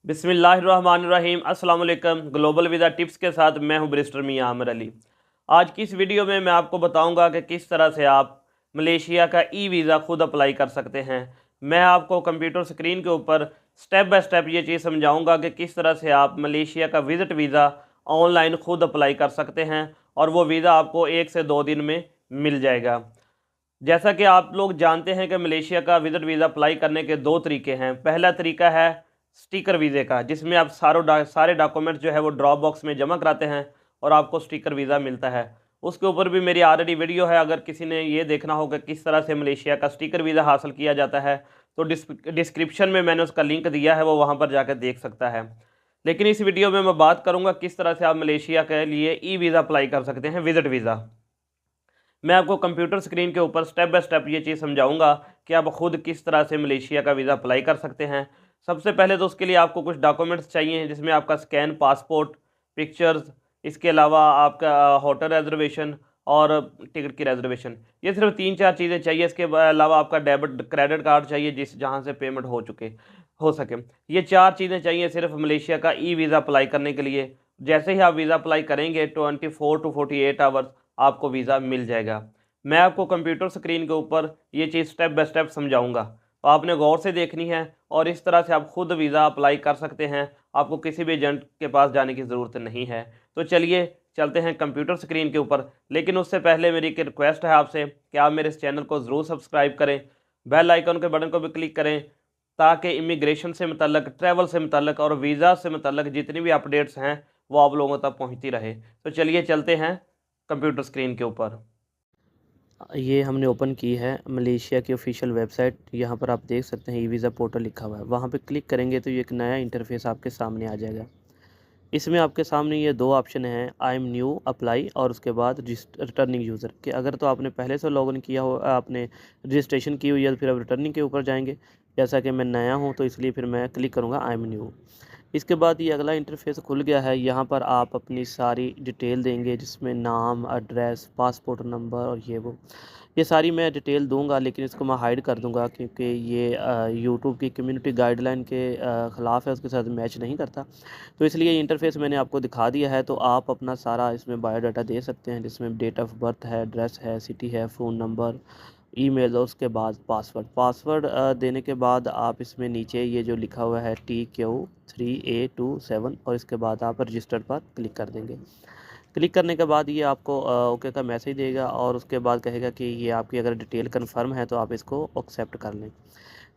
बिस्मिल्लाहिर्रहमानिर्रहीम अस्सलाम वालेकुम। ग्लोबल वीज़ा टिप्स के साथ मैं हूं बैरिस्टर मियां आमिर अली। आज की इस वीडियो में मैं आपको बताऊंगा कि किस तरह से आप मलेशिया का ई वीज़ा खुद अप्लाई कर सकते हैं। मैं आपको कंप्यूटर स्क्रीन के ऊपर स्टेप बाय स्टेप ये चीज़ समझाऊंगा कि किस तरह से आप मलेशिया का विज़िट वीज़ा ऑनलाइन खुद अप्लाई कर सकते हैं और वो वीज़ा आपको 1 से 2 दिन में मिल जाएगा। जैसा कि आप लोग जानते हैं कि मलेशिया का विज़िट वीज़ा अप्लाई करने के 2 तरीके हैं। पहला तरीका है स्टिकर वीज़े का, जिसमें आप सारे डॉक्यूमेंट जो है वो ड्रॉप बॉक्स में जमा कराते हैं और आपको स्टिकर वीज़ा मिलता है। उसके ऊपर भी मेरी ऑलरेडी वीडियो है, अगर किसी ने ये देखना हो कि किस तरह से मलेशिया का स्टिकर वीज़ा हासिल किया जाता है तो डिस्क्रिप्शन में मैंने उसका लिंक दिया है, वो वहाँ पर जाकर देख सकता है। लेकिन इस वीडियो में मैं बात करूँगा किस तरह से आप मलेशिया के लिए ई वीज़ा अप्लाई कर सकते हैं, विज़िट वीज़ा। मैं आपको कंप्यूटर स्क्रीन के ऊपर स्टेप बाय स्टेप ये चीज़ समझाऊंगा कि आप खुद किस तरह से मलेशिया का वीज़ा अप्लाई कर सकते हैं। सबसे पहले तो उसके लिए आपको कुछ डॉक्यूमेंट्स चाहिए, जिसमें आपका स्कैन पासपोर्ट, पिक्चर्स, इसके अलावा आपका होटल रिजर्वेशन और टिकट की रिजर्वेशन। ये सिर्फ 3-4 चीज़ें चाहिए। इसके अलावा आपका डेबिट क्रेडिट कार्ड चाहिए जिस जहाँ से पेमेंट हो सके। ये 4 चीज़ें चाहिए सिर्फ मलेशिया का ई वीज़ा अप्लाई करने के लिए। जैसे ही आप वीज़ा अप्लाई करेंगे 24 टू 48 आवर्स आपको वीज़ा मिल जाएगा। मैं आपको कंप्यूटर स्क्रीन के ऊपर ये चीज़ स्टेप बाय स्टेप समझाऊंगा, तो आपने गौर से देखनी है और इस तरह से आप खुद वीज़ा अप्लाई कर सकते हैं। आपको किसी भी एजेंट के पास जाने की ज़रूरत नहीं है। तो चलिए चलते हैं कंप्यूटर स्क्रीन के ऊपर। लेकिन उससे पहले मेरी एक रिक्वेस्ट है आपसे कि आप मेरे इस चैनल को ज़रूर सब्सक्राइब करें, बेल आइकन के बटन को भी क्लिक करें, ताकि इमिग्रेशन से मुतल्लक, ट्रैवल से मुतल्लक और वीज़ा से मुतल्लक जितनी भी अपडेट्स हैं वो आप लोगों तक पहुँचती रहे। तो चलिए चलते हैं कंप्यूटर स्क्रीन के ऊपर। ये हमने ओपन की है मलेशिया की ऑफिशियल वेबसाइट। यहाँ पर आप देख सकते हैं ई वीज़ा पोर्टल लिखा हुआ है। वहाँ पे क्लिक करेंगे तो ये एक नया इंटरफेस आपके सामने आ जाएगा। इसमें आपके सामने ये 2 ऑप्शन हैं, आई एम न्यू अप्लाई और उसके बाद रिटर्निंग यूज़र के। अगर तो आपने पहले से लॉगिन किया हो, आपने रजिस्ट्रेशन की हुई है, तो फिर आप रिटर्निंग के ऊपर जाएंगे। जैसा कि मैं नया हूँ तो इसलिए फिर मैं क्लिक करूँगा आई एम न्यू। इसके बाद ये अगला इंटरफेस खुल गया है। यहाँ पर आप अपनी सारी डिटेल देंगे, जिसमें नाम, एड्रेस, पासपोर्ट नंबर और ये सारी मैं डिटेल दूंगा, लेकिन इसको मैं हाइड कर दूंगा क्योंकि ये यूट्यूब की कम्युनिटी गाइडलाइन के ख़िलाफ़ है, उसके साथ मैच नहीं करता। तो इसलिए ये इंटरफेस मैंने आपको दिखा दिया है। तो आप अपना सारा इसमें बायोडाटा दे सकते हैं, जिसमें डेट ऑफ बर्थ है, एड्रेस है, सिटी है, फ़ोन नंबर, ईमेल और उसके बाद पासवर्ड देने के बाद आप इसमें नीचे ये जो लिखा हुआ है TQ3A27 और इसके बाद आप रजिस्टर पर क्लिक कर देंगे। क्लिक करने के बाद ये आपको ओके का मैसेज देगा और उसके बाद कहेगा कि ये आपकी अगर डिटेल कन्फर्म है तो आप इसको एक्सेप्ट कर लें।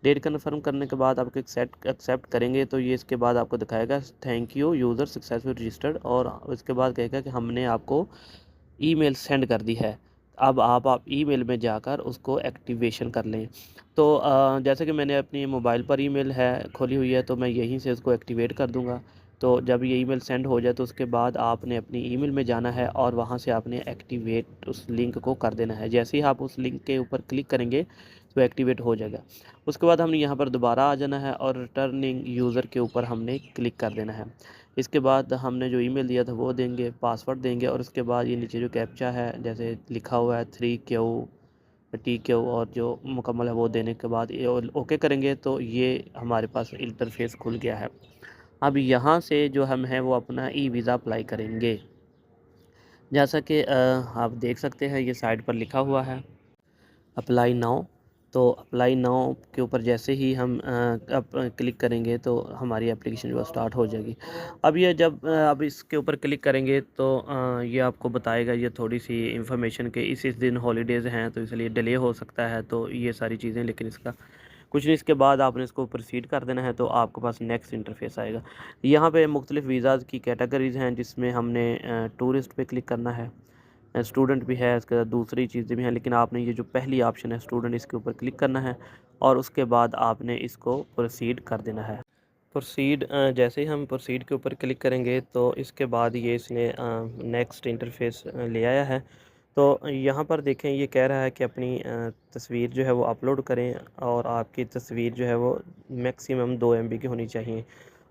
डेट कन्फर्म करने के बाद आपको एक्सेप्ट करेंगे तो ये इसके बाद आपको दिखाएगा thank you user successful registered और इसके बाद कहेगा कि हमने आपको ईमेल सेंड कर दी है। अब आप ईमेल में जाकर उसको एक्टिवेशन कर लें। तो जैसे कि मैंने अपनी मोबाइल पर ईमेल है खोली हुई है, तो मैं यहीं से उसको एक्टिवेट कर दूँगा। तो जब ये ईमेल सेंड हो जाए तो उसके बाद आपने अपनी ईमेल में जाना है और वहाँ से आपने एक्टिवेट उस लिंक को कर देना है। जैसे ही आप उस लिंक के ऊपर क्लिक करेंगे तो एक्टिवेट हो जाएगा। उसके बाद हमने यहाँ पर दोबारा आ जाना है और रिटर्निंग यूज़र के ऊपर हमने क्लिक कर देना है। इसके बाद हमने जो ईमेल दिया था वो देंगे, पासवर्ड देंगे और उसके बाद ये नीचे जो कैप्चा है जैसे लिखा हुआ है 3QTQ और जो मुकम्मल है वो देने के बाद ये ओके करेंगे तो ये हमारे पास इंटरफेस खुल गया है। अब यहाँ से जो हम हैं वो अपना ई वीज़ा अप्लाई करेंगे। जैसा कि आप देख सकते हैं ये साइड पर लिखा हुआ है अप्लाई नाउ। तो अप्लाई नाउ के ऊपर जैसे ही हम क्लिक करेंगे तो हमारी एप्लीकेशन जो स्टार्ट हो जाएगी। अब ये जब अब इसके ऊपर क्लिक करेंगे तो ये आपको बताएगा ये थोड़ी सी इंफॉर्मेशन के इस दिन हॉलीडेज़ हैं तो इसलिए डिले हो सकता है, तो ये सारी चीज़ें। लेकिन इसका कुछ नहीं, इसके बाद आपने इसको प्रोसीड कर देना है तो आपके पास नेक्स्ट इंटरफेस आएगा। यहाँ पे मुख्तलिफ़ वीज़ाज़ की कैटेगरीज़ हैं, जिसमें हमने टूरिस्ट पे क्लिक करना है, स्टूडेंट भी है, इसके दूसरी चीज़ें भी हैं, लेकिन आपने ये जो पहली ऑप्शन है स्टूडेंट, इसके ऊपर क्लिक करना है और उसके बाद आपने इसको प्रोसीड कर देना है। प्रोसीड जैसे ही हम प्रोसीड के ऊपर क्लिक करेंगे तो इसके बाद ये इसने नेक्स्ट इंटरफेस ले आया है। तो यहाँ पर देखें ये कह रहा है कि अपनी तस्वीर जो है वो अपलोड करें और आपकी तस्वीर जो है वो मैक्सिमम 2 MB की होनी चाहिए।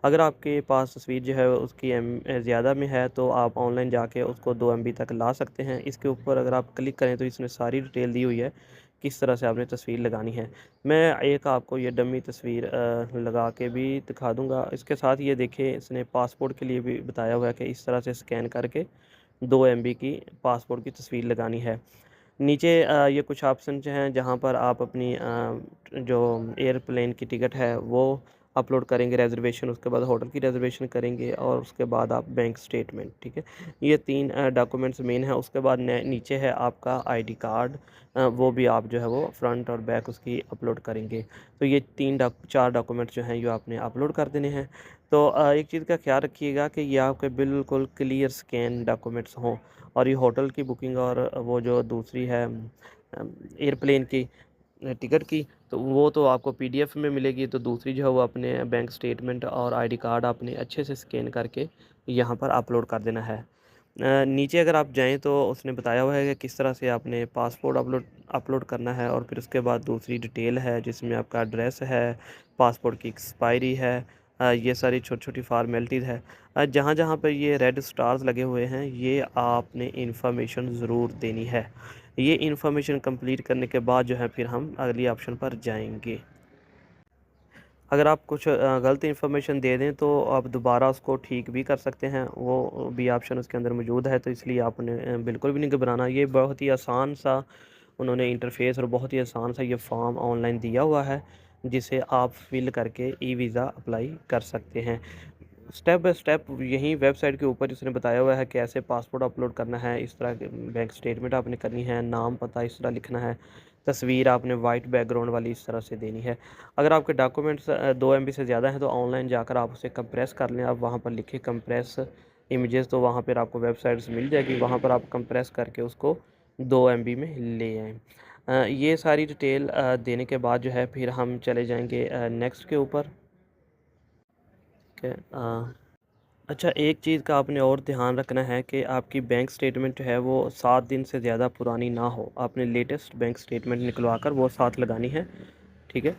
अगर आपके पास तस्वीर जो है उसकी ज़्यादा में है तो आप ऑनलाइन जाके उसको 2 MB तक ला सकते हैं। इसके ऊपर अगर आप क्लिक करें तो इसने सारी डिटेल दी हुई है किस तरह से आपने तस्वीर लगानी है। मैं एक आपको ये डमी तस्वीर लगा के भी दिखा दूँगा। इसके साथ ये देखिए इसने पासपोर्ट के लिए भी बताया हुआ है कि इस तरह से स्कैन करके 2 MB की पासपोर्ट की तस्वीर लगानी है। नीचे ये कुछ ऑप्शन हैं जहाँ पर आप अपनी जो एयरप्लेन की टिकट है वो अपलोड करेंगे, रिज़र्वेशन, उसके बाद होटल की रिज़र्वेशन करेंगे और उसके बाद आप बैंक स्टेटमेंट, ठीक है। ये 3 डॉक्यूमेंट्स मेन है। उसके बाद नीचे है आपका आईडी कार्ड, वो भी आप जो है वो फ्रंट और बैक उसकी अपलोड करेंगे। तो ये 4 डॉक्यूमेंट्स जो हैं ये आपने अपलोड कर देने हैं। तो एक चीज़ का ख्याल रखिएगा कि ये आपके बिल्कुल क्लियर स्कैन डॉक्यूमेंट्स हों और ये होटल की बुकिंग और वो जो दूसरी है एयरप्लेन की टिकट की, तो वो तो आपको PDF में मिलेगी। तो दूसरी जो है वो अपने बैंक स्टेटमेंट और आईडी कार्ड आपने अच्छे से स्कैन करके यहाँ पर अपलोड कर देना है। नीचे अगर आप जाएँ तो उसने बताया हुआ है कि किस तरह से आपने पासपोर्ट अपलोड करना है और फिर उसके बाद दूसरी डिटेल है जिसमें आपका एड्रेस है, पासपोर्ट की एक्सपायरी है, ये सारी छोटी-छोटी फ़ॉर्मेलिटीज़ है। जहाँ-जहाँ पे ये रेड स्टार्स लगे हुए हैं ये आपने इन्फॉर्मेशन ज़रूर देनी है। ये इन्फॉर्मेशन कंप्लीट करने के बाद जो है फिर हम अगली ऑप्शन पर जाएँगे। अगर आप कुछ गलत इन्फॉर्मेशन दे दें तो आप दोबारा उसको ठीक भी कर सकते हैं, वो भी ऑप्शन उसके अंदर मौजूद है। तो इसलिए आपने बिल्कुल भी नहीं घबराना। ये बहुत ही आसान सा उन्होंने इंटरफ़ेस और बहुत ही आसान सा ये फॉर्म ऑनलाइन दिया हुआ है, जिसे आप फ़िल करके ई-वीज़ा अप्लाई कर सकते हैं। स्टेप बाय स्टेप यहीं वेबसाइट के ऊपर इसने बताया हुआ है कि कैसे पासपोर्ट अपलोड करना है, इस तरह के बैंक स्टेटमेंट आपने करनी है, नाम पता इस तरह लिखना है, तस्वीर आपने वाइट बैकग्राउंड वाली इस तरह से देनी है। अगर आपके डॉक्यूमेंट्स 2 MB से ज़्यादा हैं तो ऑनलाइन जाकर आप उसे कंप्रेस कर लें। आप वहाँ पर लिखें कंप्रेस इमेजेस, तो वहाँ पर आपको वेबसाइट्स मिल जाएगी, वहाँ पर आप कंप्रेस करके उसको 2 MB में ले आएँ। ये सारी डिटेल देने के बाद जो है फिर हम चले जाएँगे नेक्स्ट के ऊपर। ठीक है। अच्छा, एक चीज़ का आपने और ध्यान रखना है कि आपकी बैंक स्टेटमेंट जो है वो 7 दिन से ज़्यादा पुरानी ना हो। आपने लेटेस्ट बैंक स्टेटमेंट निकलवा कर वो साथ लगानी है, ठीक है?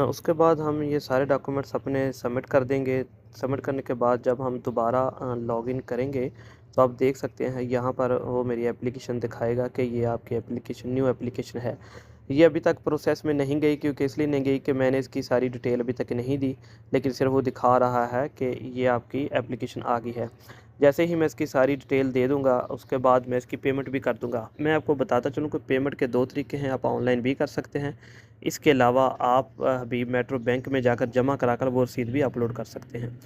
उसके बाद हम ये सारे डॉक्यूमेंट्स अपने सबमिट कर देंगे। सबमिट करने के बाद जब हम दोबारा लॉगिन करेंगे तो आप देख सकते हैं यहाँ पर वो मेरी एप्लीकेशन दिखाएगा कि ये आपकी एप्लीकेशन न्यू एप्लीकेशन है। ये अभी तक प्रोसेस में नहीं गई, क्योंकि इसलिए नहीं गई कि मैंने इसकी सारी डिटेल अभी तक नहीं दी, लेकिन सिर्फ वो दिखा रहा है कि ये आपकी एप्लीकेशन आ गई है। जैसे ही मैं इसकी सारी डिटेल दे दूँगा उसके बाद मैं इसकी पेमेंट भी कर दूँगा। मैं आपको बताता चलूँ कि पेमेंट के 2 तरीके हैं, आप ऑनलाइन भी कर सकते हैं। इसके अलावा आप अभी मेट्रो बैंक में जाकर जमा कराकर वो रसीद भी अपलोड कर सकते हैं।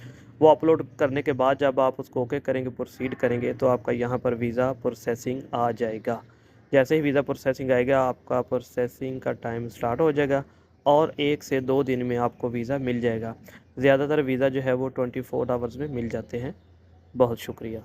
वो अपलोड करने के बाद जब आप उसको ओके करेंगे, प्रोसीड करेंगे, तो आपका यहाँ पर वीज़ा प्रोसेसिंग आ जाएगा। जैसे ही वीज़ा प्रोसेसिंग आएगा आपका प्रोसेसिंग का टाइम स्टार्ट हो जाएगा और 1 से 2 दिन में आपको वीज़ा मिल जाएगा। ज़्यादातर वीज़ा जो है वो 24 आवर्स में मिल जाते हैं। बहुत शुक्रिया।